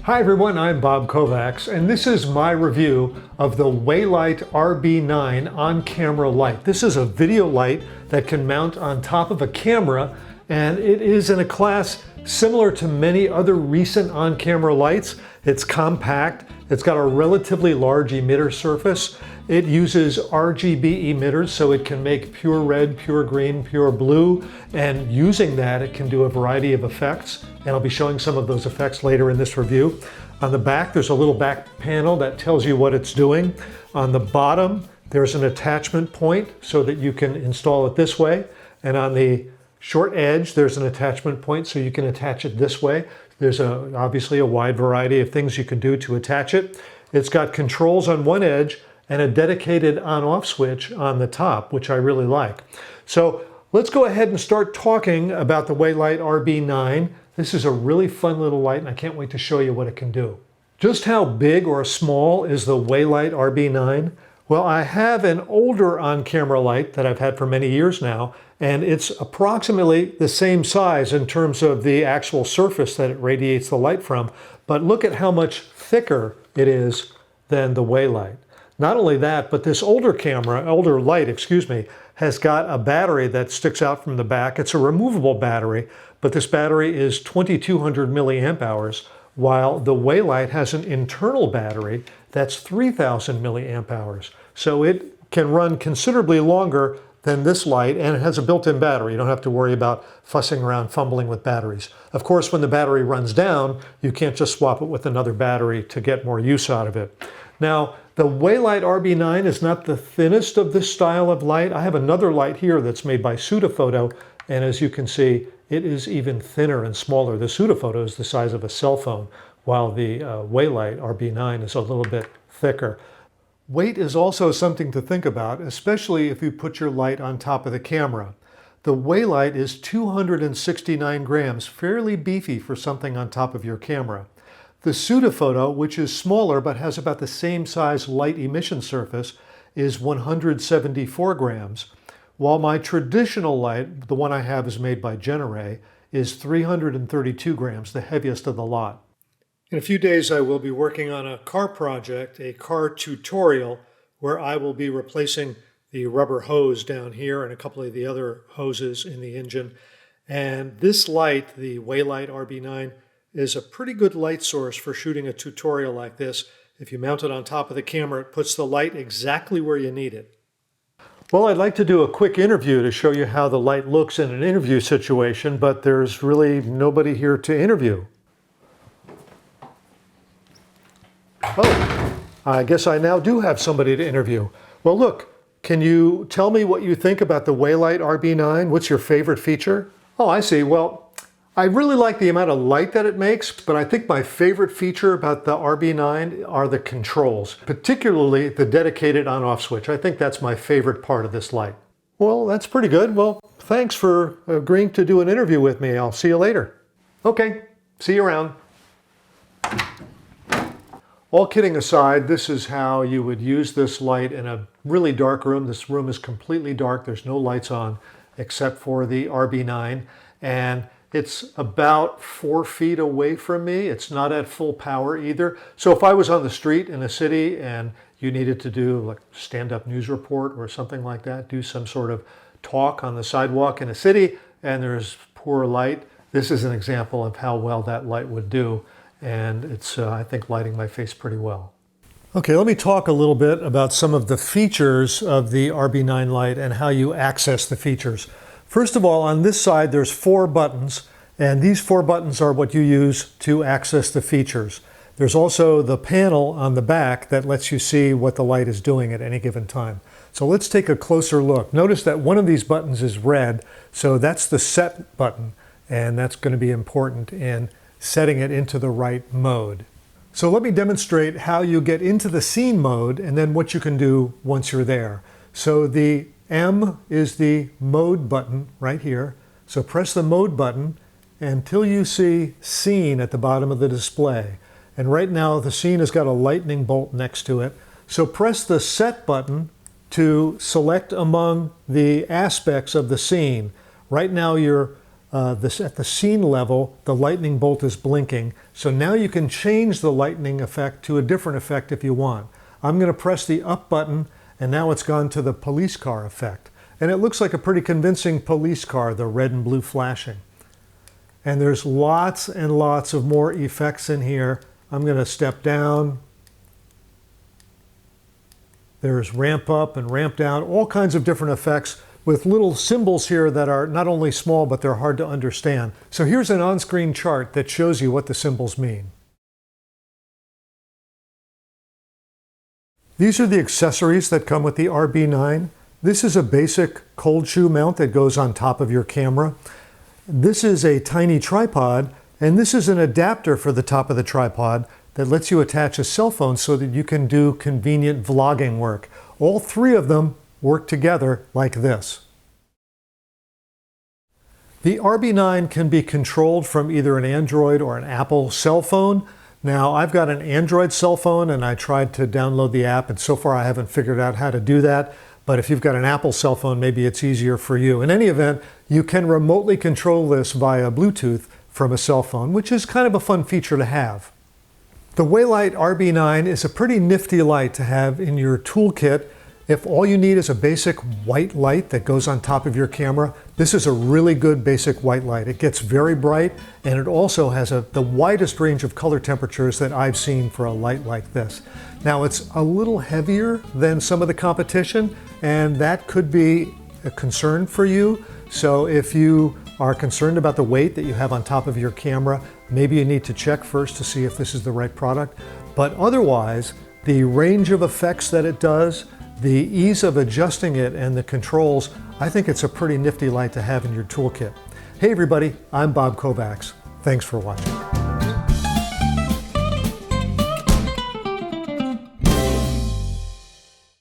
Hi everyone, I'm Bob Kovacs, and this is my review of the Weeylite RB9 on-camera light. This is a video light that can mount on top of a camera, and it is in a class similar to many other recent on-camera lights. It's compact, it's got a relatively large emitter surface. It uses RGB emitters, so it can make pure red, pure green, pure blue, and using that it can do a variety of effects, and I'll be showing some of those effects later in this review. On the back, there's a little back panel that tells you what it's doing. On the bottom, there's an attachment point so that you can install it this way, and on the short edge, there's an attachment point so you can attach it this way. There's obviously a wide variety of things you can do to attach it. It's got controls on one edge and a dedicated on-off switch on the top, which I really like. So let's go ahead and start talking about the Weeylite RB9. This is a really fun little light, and I can't wait to show you what it can do. Just how big or small is the Weeylite RB9? Well, I have an older on-camera light that I've had for many years now, and it's approximately the same size in terms of the actual surface that it radiates the light from, but look at how much thicker it is than the Weeylite. Not only that, but this older light, has got a battery that sticks out from the back. It's a removable battery, but this battery is 2200 milliamp hours, while the Weeylite has an internal battery that's 3000 milliamp hours. So it can run considerably longer than this light, and it has a built-in battery. You don't have to worry about fussing around fumbling with batteries. Of course, when the battery runs down, you can't just swap it with another battery to get more use out of it. Now, the Weeylite RB9 is not the thinnest of this style of light. I have another light here that's made by Photo, and as you can see, it is even thinner and smaller. The Photo is the size of a cell phone, while the Weeylite RB9 is a little bit thicker. Weight is also something to think about, especially if you put your light on top of the camera. The Weeylite is 269 grams, fairly beefy for something on top of your camera. The Photo, which is smaller but has about the same size light emission surface, is 174 grams, while my traditional light, the one I have is made by Generay, is 332 grams, the heaviest of the lot. In a few days, I will be working on a car project, a car tutorial, where I will be replacing the rubber hose down here and a couple of the other hoses in the engine. And this light, the Weeylite RB9, is a pretty good light source for shooting a tutorial like this. If you mount it on top of the camera, it puts the light exactly where you need it. Well, I'd like to do a quick interview to show you how the light looks in an interview situation, but there's really nobody here to interview. Oh, I guess I now do have somebody to interview. Well, look, can you tell me what you think about the Weeylite RB9? What's your favorite feature? Oh, I see. Well, I really like the amount of light that it makes, but I think my favorite feature about the RB9 are the controls, particularly the dedicated on-off switch. I think that's my favorite part of this light. Well, that's pretty good. Well, thanks for agreeing to do an interview with me. I'll see you later. Okay, see you around. All kidding aside, this is how you would use this light in a really dark room. This room is completely dark. There's no lights on except for the RB9, and it's about 4 feet away from me. It's not at full power either. So if I was on the street in a city and you needed to do like stand-up news report or something like that, do some sort of talk on the sidewalk in a city and there's poor light, this is an example of how well that light would do. And it's, I think, lighting my face pretty well. Okay, let me talk a little bit about some of the features of the RB9 light and how you access the features. First of all, on this side, there's 4 buttons, and these 4 buttons are what you use to access the features. There's also the panel on the back that lets you see what the light is doing at any given time. So let's take a closer look. Notice that one of these buttons is red, so that's the set button, and that's going to be important in setting it into the right mode. So let me demonstrate how you get into the scene mode and then what you can do once you're there. So the M is the mode button right here. So press the mode button until you see scene at the bottom of the display. And right now the scene has got a lightning bolt next to it. So press the set button to select among the aspects of the scene. Right now you're at the scene level, the lightning bolt is blinking. So now you can change the lightning effect to a different effect if you want. I'm going to press the up button, and now it's gone to the police car effect. And it looks like a pretty convincing police car, the red and blue flashing. And there's lots and lots of more effects in here. I'm going to step down. There's ramp up and ramp down, all kinds of different effects with little symbols here that are not only small, but they're hard to understand. So here's an on-screen chart that shows you what the symbols mean. These are the accessories that come with the RB9. This is a basic cold shoe mount that goes on top of your camera. This is a tiny tripod, and this is an adapter for the top of the tripod that lets you attach a cell phone so that you can do convenient vlogging work. All three of them work together like this. The RB9 can be controlled from either an Android or an Apple cell phone. Now, I've got an Android cell phone and I tried to download the app, and so far I haven't figured out how to do that. But if you've got an Apple cell phone, maybe it's easier for you. In any event, you can remotely control this via Bluetooth from a cell phone, which is kind of a fun feature to have. The Weeylite RB9 is a pretty nifty light to have in your toolkit. If all you need is a basic white light that goes on top of your camera, this is a really good basic white light. It gets very bright, and it also has the widest range of color temperatures that I've seen for a light like this. Now, it's a little heavier than some of the competition, and that could be a concern for you. So if you are concerned about the weight that you have on top of your camera, maybe you need to check first to see if this is the right product. But otherwise, the range of effects that it does, the ease of adjusting it, and the controls, I think it's a pretty nifty light to have in your toolkit. Hey everybody, I'm Bob Kovacs. Thanks for watching.